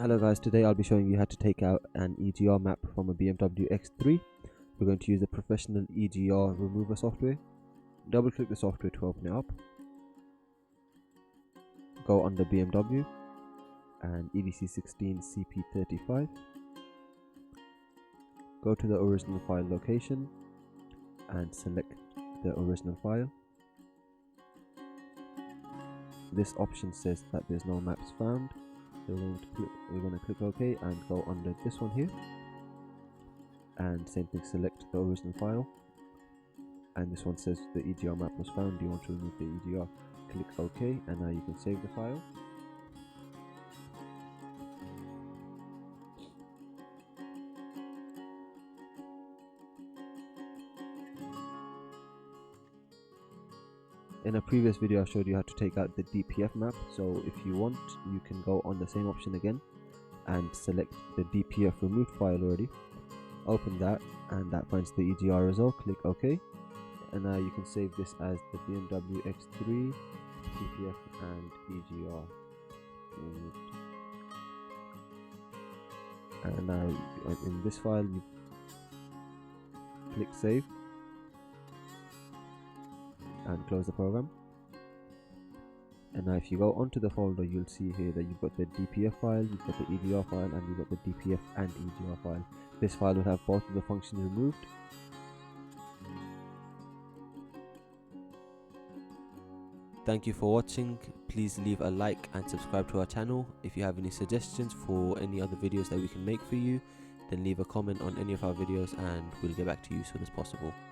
Hello guys, today I'll be showing you how to take out an EGR map from a BMW X3. We're going to use the professional EGR remover software. Double click the software to open it up. Go under BMW and EDC16 CP35. Go to the original file location and select the original file. This option says that there's no maps found. So we're going to click OK and go under this one here, and same thing, select the original file, and this one says the EGR map was found. Do you want to remove the EGR? Click OK, and now you can save the file. In a previous video I showed you how to take out the DPF map, so if you want you can go on the same option again and select the DPF removed file already. Open that and that finds the EGR result. Click OK, and now you can save this as the BMW X3 DPF and EGR removed. And now in this file you click save and close the program. And now if you go onto the folder, you'll see here that you've got the DPF file, you've got the EGR file, and you've got the DPF and EGR file. This file will have both of the functions removed. Thank you for watching. Please leave a like and subscribe to our channel. If you have any suggestions for any other videos that we can make for you, then leave a comment on any of our videos and we'll get back to you as soon as possible.